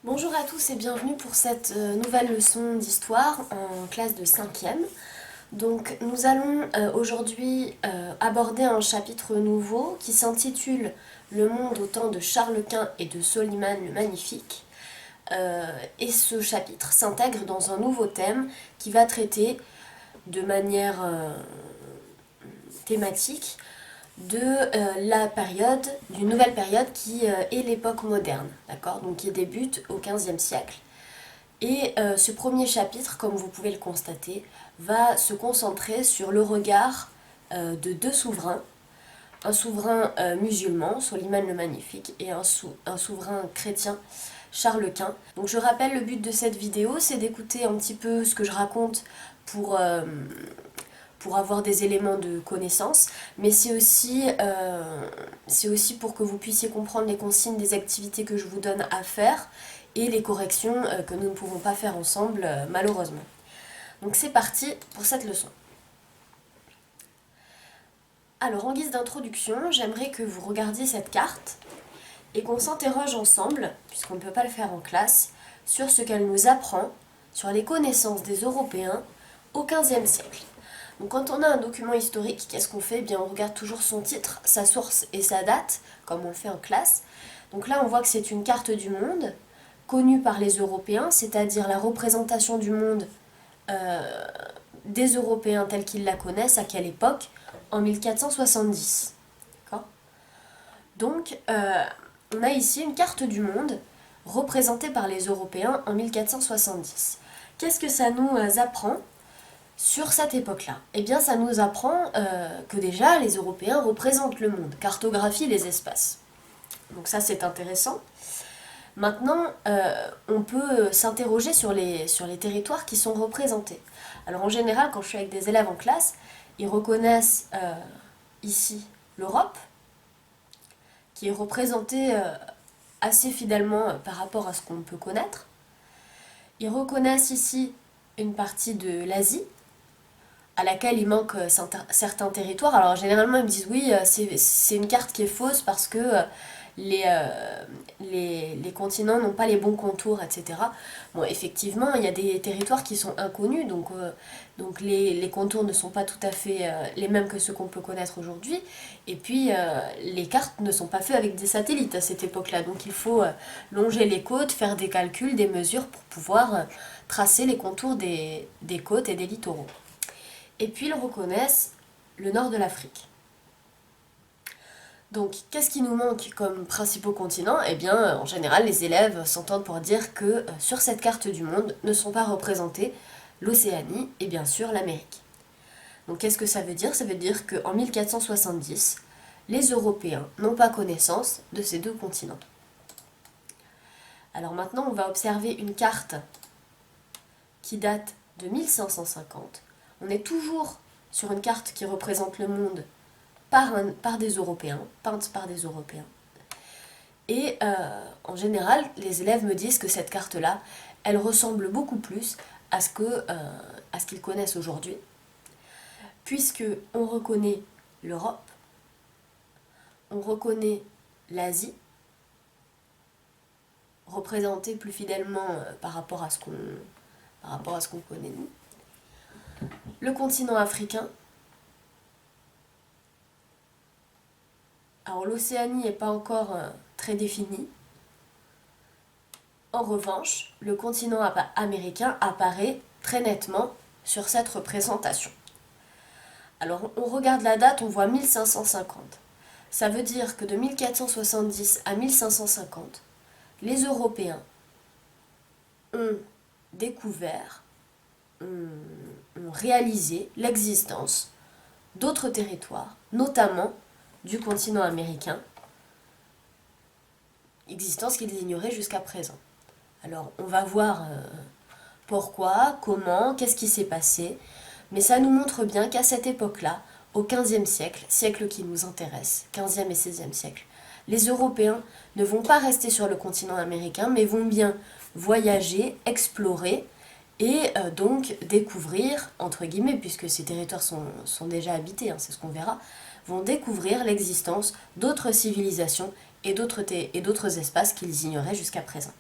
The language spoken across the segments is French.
Bonjour à tous et bienvenue pour cette nouvelle leçon d'histoire en classe de 5e. Donc nous allons aujourd'hui aborder un chapitre nouveau qui s'intitule Le monde au temps de Charles Quint et de Soliman le Magnifique. Et ce chapitre s'intègre dans un nouveau thème qui va traiter de manière thématique d'une nouvelle période qui est l'époque moderne, d'accord, donc qui débute au XVe siècle. Et ce premier chapitre, comme vous pouvez le constater, va se concentrer sur le regard de deux souverains, un souverain musulman, Soliman le Magnifique, et un souverain chrétien, Charles Quint. Donc je rappelle, le but de cette vidéo, c'est d'écouter un petit peu ce que je raconte pour avoir des éléments de connaissance, mais c'est aussi pour que vous puissiez comprendre les consignes des activités que je vous donne à faire et les corrections que nous ne pouvons pas faire ensemble, malheureusement. Donc c'est parti pour cette leçon. Alors en guise d'introduction, j'aimerais que vous regardiez cette carte et qu'on s'interroge ensemble, puisqu'on ne peut pas le faire en classe, sur ce qu'elle nous apprend sur les connaissances des Européens au XVe siècle. Donc quand on a un document historique, qu'est-ce qu'on fait? Eh bien, on regarde toujours son titre, sa source et sa date, comme on le fait en classe. Donc là, on voit que c'est une carte du monde, connue par les Européens, c'est-à-dire la représentation du monde des Européens tels qu'ils la connaissent, à quelle époque? En 1470. D'accord? Donc, on a ici une carte du monde représentée par les Européens en 1470. Qu'est-ce que ça nous apprend sur cette époque-là? Eh bien, ça nous apprend que déjà, les Européens représentent le monde, cartographient les espaces. Donc ça, c'est intéressant. Maintenant, on peut s'interroger sur les territoires qui sont représentés. Alors en général, quand je suis avec des élèves en classe, ils reconnaissent ici l'Europe, qui est représentée assez fidèlement par rapport à ce qu'on peut connaître. Ils reconnaissent ici une partie de l'Asie, à laquelle il manque certains territoires. Alors généralement ils me disent oui, c'est une carte qui est fausse parce que les continents n'ont pas les bons contours, etc. Bon, effectivement, il y a des territoires qui sont inconnus, donc les contours ne sont pas tout à fait les mêmes que ceux qu'on peut connaître aujourd'hui. Et puis, les cartes ne sont pas faites avec des satellites à cette époque-là. Donc, il faut longer les côtes, faire des calculs, des mesures pour pouvoir tracer les contours des côtes et des littoraux. Et puis, ils reconnaissent le nord de l'Afrique. Donc, qu'est-ce qui nous manque comme principaux continents? Eh bien, en général, les élèves s'entendent pour dire que sur cette carte du monde ne sont pas représentés l'Océanie et bien sûr l'Amérique. Donc, qu'est-ce que ça veut dire? Ça veut dire qu'en 1470, les Européens n'ont pas connaissance de ces deux continents. Alors maintenant, on va observer une carte qui date de 1550. On est toujours sur une carte qui représente le monde par des Européens, peinte par des Européens. Et en général, les élèves me disent que cette carte-là, elle ressemble beaucoup plus à ce qu'ils connaissent aujourd'hui, puisque on reconnaît l'Europe, on reconnaît l'Asie, représentée plus fidèlement par rapport à ce qu'on connaît nous, le continent africain. Alors l'Océanie n'est pas encore très définie. En revanche, le continent américain apparaît très nettement sur cette représentation. Alors on regarde la date, on voit 1550. Ça veut dire que de 1470 à 1550, les Européens ont découvert, ont réalisé l'existence d'autres territoires, notamment du continent américain, existence qu'ils ignoraient jusqu'à présent. Alors on va voir pourquoi, comment, qu'est-ce qui s'est passé, mais ça nous montre bien qu'à cette époque-là, au XVe siècle, siècle qui nous intéresse, XVe et XVIe siècle, les Européens ne vont pas rester sur le continent américain, mais vont bien voyager, explorer, et donc découvrir, entre guillemets, puisque ces territoires sont déjà habités, c'est ce qu'on verra, vont découvrir l'existence d'autres civilisations et d'autres espaces qu'ils ignoraient jusqu'à présent.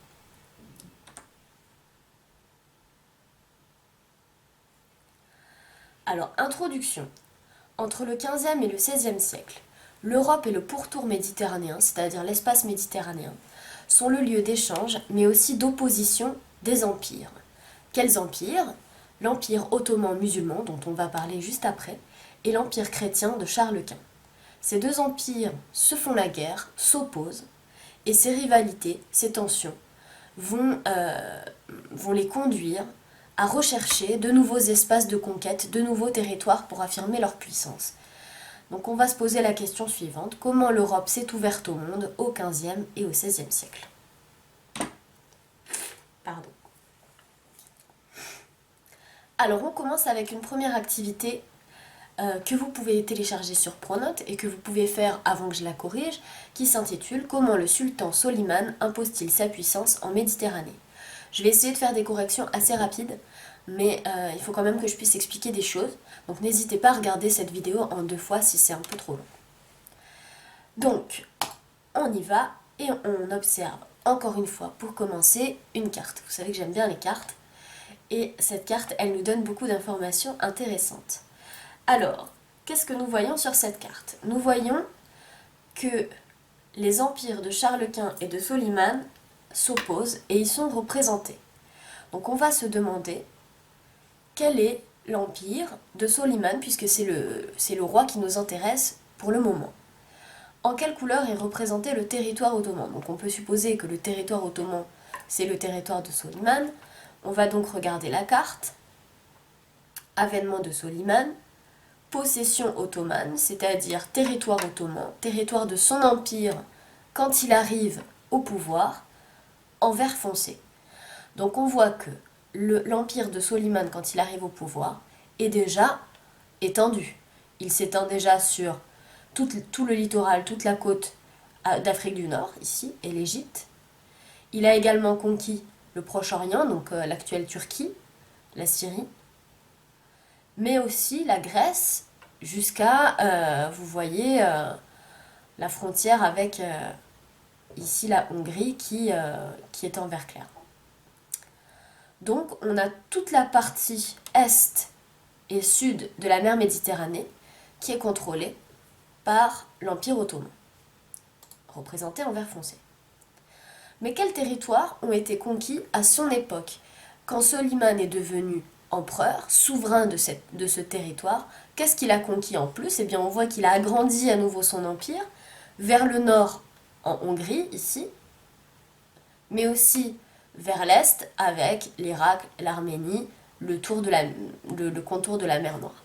Alors, introduction. Entre le 15e et le 16e siècle, l'Europe et le pourtour méditerranéen, c'est-à-dire l'espace méditerranéen, sont le lieu d'échange, mais aussi d'opposition des empires. Quels empires? L'empire ottoman musulman, dont on va parler juste après, et l'empire chrétien de Charles Quint. Ces deux empires se font la guerre, s'opposent, et ces rivalités, ces tensions, vont les conduire à rechercher de nouveaux espaces de conquête, de nouveaux territoires pour affirmer leur puissance. Donc on va se poser la question suivante, comment l'Europe s'est ouverte au monde au XVe et au XVIe siècle? Pardon. Alors on commence avec une première activité que vous pouvez télécharger sur Pronote et que vous pouvez faire avant que je la corrige, qui s'intitule « Comment le sultan Soliman impose-t-il sa puissance en Méditerranée ?» Je vais essayer de faire des corrections assez rapides, mais il faut quand même que je puisse expliquer des choses, donc n'hésitez pas à regarder cette vidéo en 2 fois si c'est un peu trop long. Donc, on y va et on observe encore une fois, pour commencer, une carte. Vous savez que j'aime bien les cartes, et cette carte, elle nous donne beaucoup d'informations intéressantes. Alors, qu'est-ce que nous voyons sur cette carte? Nous voyons que les empires de Charles Quint et de Soliman s'opposent et ils sont représentés. Donc on va se demander quel est l'empire de Soliman, puisque c'est le roi qui nous intéresse pour le moment. En quelle couleur est représenté le territoire ottoman? Donc on peut supposer que le territoire ottoman, c'est le territoire de Soliman. On va donc regarder la carte. Avènement de Soliman. Possession ottomane, c'est-à-dire territoire ottoman, territoire de son empire quand il arrive au pouvoir, en vert foncé. Donc on voit que l'empire de Soliman, quand il arrive au pouvoir, est déjà étendu. Il s'étend déjà sur tout le littoral, toute la côte d'Afrique du Nord, ici, et l'Égypte. Il a également conquis le Proche-Orient, donc l'actuelle Turquie, la Syrie, mais aussi la Grèce, jusqu'à, vous voyez, la frontière avec ici la Hongrie qui est en vert clair. Donc on a toute la partie est et sud de la mer Méditerranée qui est contrôlée par l'Empire ottoman, représenté en vert foncé. Mais quels territoires ont été conquis à son époque? Quand Soliman est devenu empereur, souverain de ce territoire, qu'est-ce qu'il a conquis en plus? Eh bien, on voit qu'il a agrandi à nouveau son empire, vers le nord en Hongrie, ici, mais aussi vers l'est avec l'Irak, l'Arménie, le contour de la mer Noire.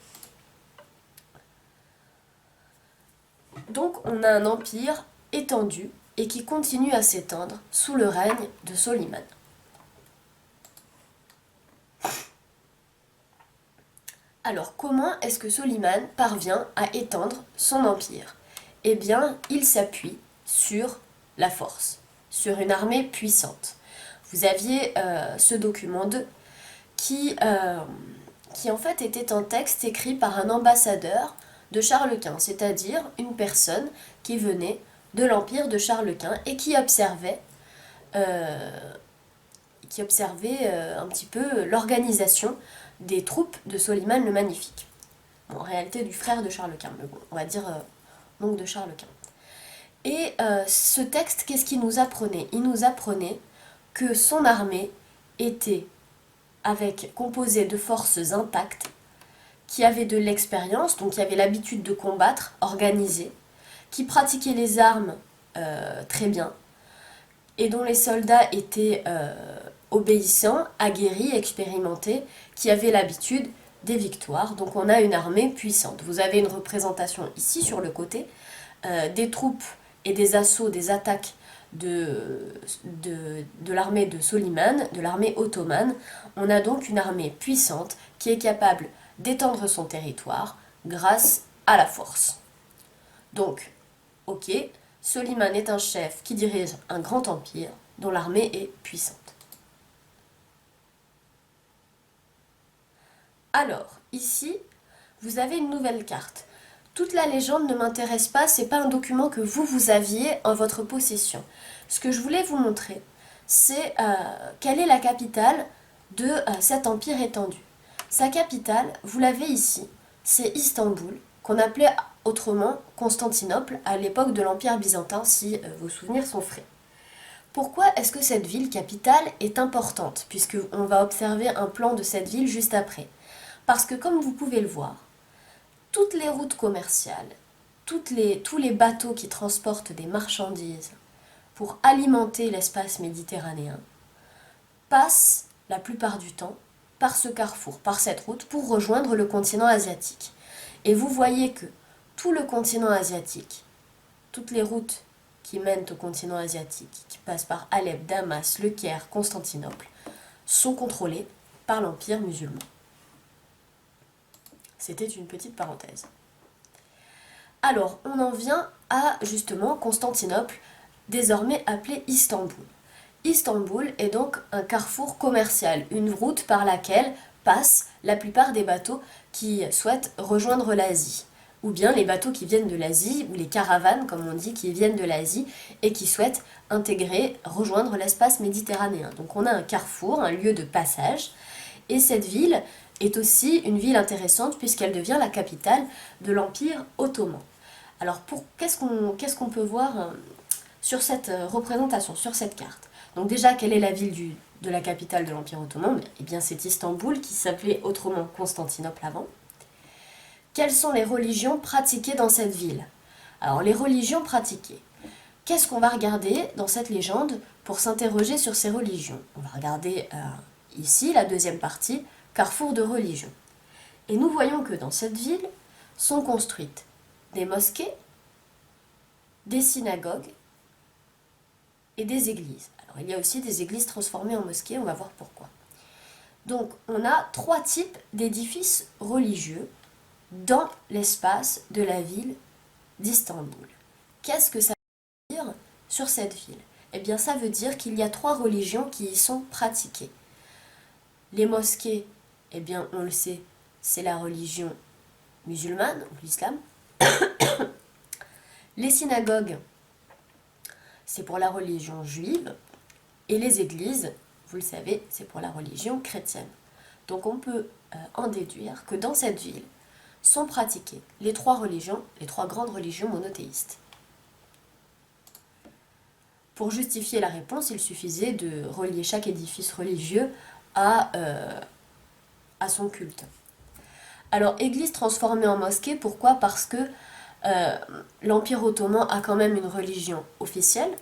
Donc, on a un empire étendu et qui continue à s'étendre sous le règne de Soliman. Alors, comment est-ce que Soliman parvient à étendre son empire? Eh bien, il s'appuie sur la force, sur une armée puissante. Vous aviez ce document 2 qui en fait était un texte écrit par un ambassadeur de Charles Quint, c'est-à-dire une personne qui venait de l'empire de Charles Quint et qui observait un petit peu l'organisation des troupes de Soliman le Magnifique. Bon, en réalité du frère de Charles Quint, mais bon, on va dire donc de Charles Quint. Et ce texte, qu'est-ce qu'il nous apprenait? Il nous apprenait que son armée était composée de forces intactes, qui avaient de l'expérience, donc qui avaient l'habitude de combattre, organisée, qui pratiquaient les armes très bien, et dont les soldats étaient obéissants, aguerris, expérimentés, qui avaient l'habitude des victoires. Donc on a une armée puissante. Vous avez une représentation ici sur le côté des troupes et des assauts, des attaques de l'armée de Soliman, de l'armée ottomane. On a donc une armée puissante qui est capable d'étendre son territoire grâce à la force. Donc, ok, Soliman est un chef qui dirige un grand empire dont l'armée est puissante. Alors, ici, vous avez une nouvelle carte. Toute la légende ne m'intéresse pas, c'est pas un document que vous aviez en votre possession. Ce que je voulais vous montrer, c'est quelle est la capitale de cet empire étendu. Sa capitale, vous l'avez ici. c'est Istanbul, qu'on appelait autrement Constantinople à l'époque de l'Empire byzantin, si vos souvenirs sont frais. Pourquoi est-ce que cette ville capitale est importante, puisqu'on va observer un plan de cette ville juste après? Parce que comme vous pouvez le voir, toutes les routes commerciales, tous les bateaux qui transportent des marchandises pour alimenter l'espace méditerranéen passent la plupart du temps par ce carrefour, par cette route, pour rejoindre le continent asiatique. Et vous voyez que tout le continent asiatique, toutes les routes qui mènent au continent asiatique, qui passent par Alep, Damas, Le Caire, Constantinople, sont contrôlées par l'Empire musulman. C'était une petite parenthèse. Alors, on en vient à justement Constantinople, désormais appelée Istanbul. Istanbul est donc un carrefour commercial, une route par laquelle passent la plupart des bateaux qui souhaitent rejoindre l'Asie, ou bien les bateaux qui viennent de l'Asie, ou les caravanes, comme on dit, qui viennent de l'Asie et qui souhaitent rejoindre l'espace méditerranéen. Donc on a un carrefour, un lieu de passage, et cette ville est aussi une ville intéressante puisqu'elle devient la capitale de l'Empire ottoman. Alors qu'est-ce qu'on peut voir sur cette représentation, sur cette carte? Donc déjà, quelle est la ville de la capitale de l'Empire ottoman? Eh bien c'est Istanbul, qui s'appelait autrement Constantinople avant. Quelles sont les religions pratiquées dans cette ville? Alors les religions pratiquées. Qu'est-ce qu'on va regarder dans cette légende pour s'interroger sur ces religions? On va regarder ici la deuxième partie, carrefour de religion. Et nous voyons que dans cette ville sont construites des mosquées, des synagogues et des églises. Alors il y a aussi des églises transformées en mosquées, on va voir pourquoi. Donc on a trois types d'édifices religieux dans l'espace de la ville d'Istanbul. Qu'est-ce que ça veut dire sur cette ville? Eh bien ça veut dire qu'il y a trois religions qui y sont pratiquées. Les mosquées, eh bien on le sait, c'est la religion musulmane, ou l'islam. Les synagogues, c'est pour la religion juive. Et les églises, vous le savez, c'est pour la religion chrétienne. Donc on peut en déduire que dans cette ville sont pratiquées les trois religions, les trois grandes religions monothéistes. Pour justifier la réponse, il suffisait de relier chaque édifice religieux à son culte. Alors, église transformée en mosquée, pourquoi? Parce que l'Empire ottoman a quand même une religion officielle,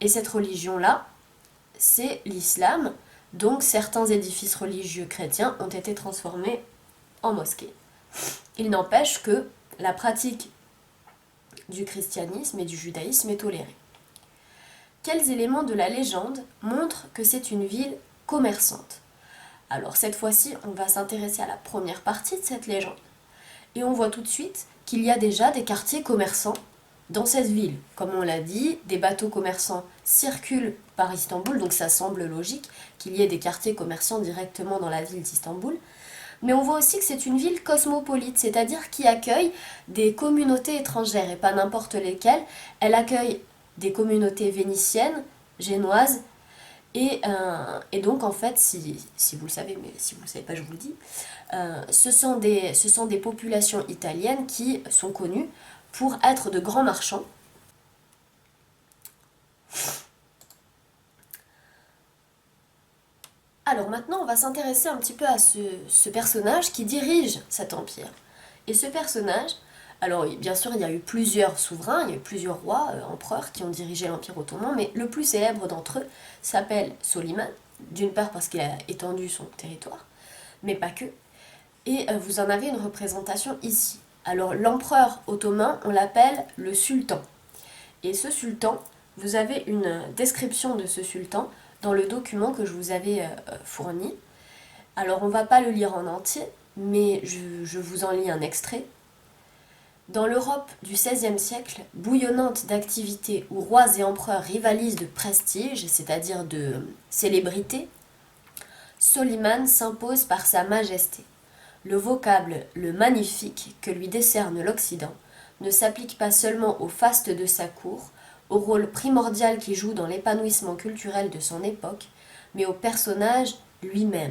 et cette religion-là, c'est l'islam. Donc certains édifices religieux chrétiens ont été transformés en mosquées. Il n'empêche que la pratique du christianisme et du judaïsme est tolérée. Quels éléments de la légende montrent que c'est une ville commerçante? Alors cette fois-ci, on va s'intéresser à la première partie de cette légende. Et on voit tout de suite qu'il y a déjà des quartiers commerçants dans cette ville. Comme on l'a dit, des bateaux commerçants circulent par Istanbul, donc ça semble logique qu'il y ait des quartiers commerçants directement dans la ville d'Istanbul. Mais on voit aussi que c'est une ville cosmopolite, c'est-à-dire qui accueille des communautés étrangères, et pas n'importe lesquelles. Elle accueille des communautés vénitiennes, génoises, et donc en fait, si vous le savez, mais si vous ne le savez pas, je vous le dis, ce sont des populations italiennes qui sont connues pour être de grands marchands. Alors maintenant, on va s'intéresser un petit peu à ce personnage qui dirige cet empire. Et ce personnage, alors bien sûr, il y a eu plusieurs souverains, il y a eu plusieurs rois, empereurs qui ont dirigé l'Empire ottoman, mais le plus célèbre d'entre eux s'appelle Soliman, d'une part parce qu'il a étendu son territoire, mais pas que. Et vous en avez une représentation ici. Alors l'empereur ottoman, on l'appelle le sultan. Et ce sultan, vous avez une description de ce sultan dans le document que je vous avais fourni. Alors on ne va pas le lire en entier, mais je vous en lis un extrait. Dans l'Europe du XVIe siècle, bouillonnante d'activité où rois et empereurs rivalisent de prestige, c'est-à-dire de célébrité, Soliman s'impose par sa majesté. Le vocable « le magnifique » que lui décerne l'Occident ne s'applique pas seulement au faste de sa cour, au rôle primordial qu'il joue dans l'épanouissement culturel de son époque, mais au personnage lui-même.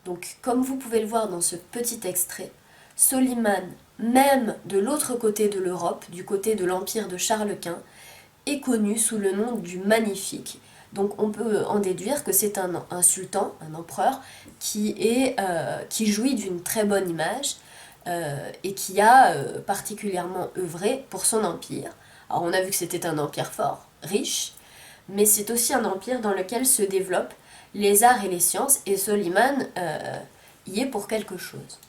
Donc, comme vous pouvez le voir dans ce petit extrait, Soliman, même de l'autre côté de l'Europe, du côté de l'empire de Charles Quint, est connu sous le nom du Magnifique. Donc on peut en déduire que c'est un sultan, un empereur, qui jouit d'une très bonne image et qui a particulièrement œuvré pour son empire. Alors on a vu que c'était un empire fort, riche, mais c'est aussi un empire dans lequel se développent les arts et les sciences, et Soliman y est pour quelque chose.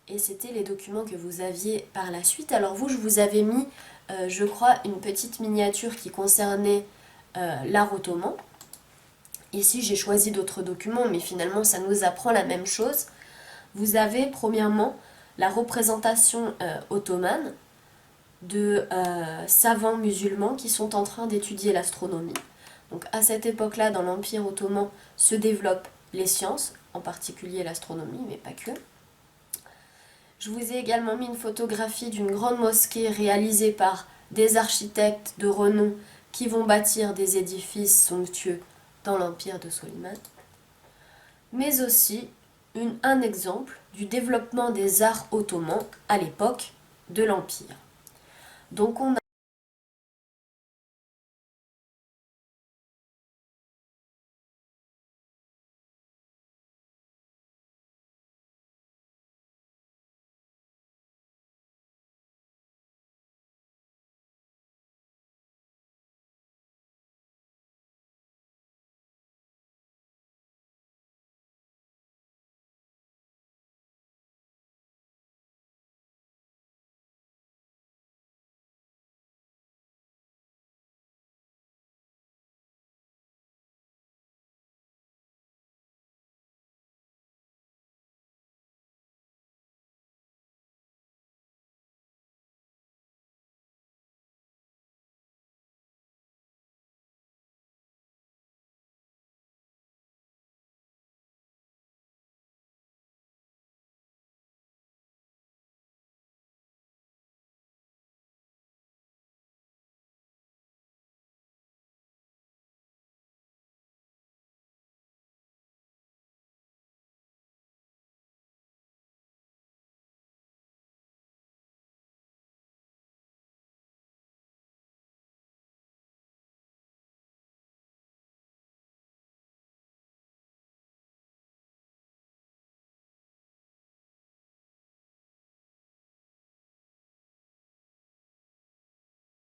Et c'était les documents que vous aviez par la suite. Alors vous, je vous avais mis, je crois, une petite miniature qui concernait l'art ottoman. Ici, j'ai choisi d'autres documents, mais finalement, ça nous apprend la même chose. Vous avez, premièrement, la représentation ottomane de savants musulmans qui sont en train d'étudier l'astronomie. Donc à cette époque-là, dans l'Empire ottoman, se développent les sciences, en particulier l'astronomie, mais pas que. Je vous ai également mis une photographie d'une grande mosquée réalisée par des architectes de renom qui vont bâtir des édifices somptueux dans l'empire de Soliman. Mais aussi un exemple du développement des arts ottomans à l'époque de l'empire. Donc on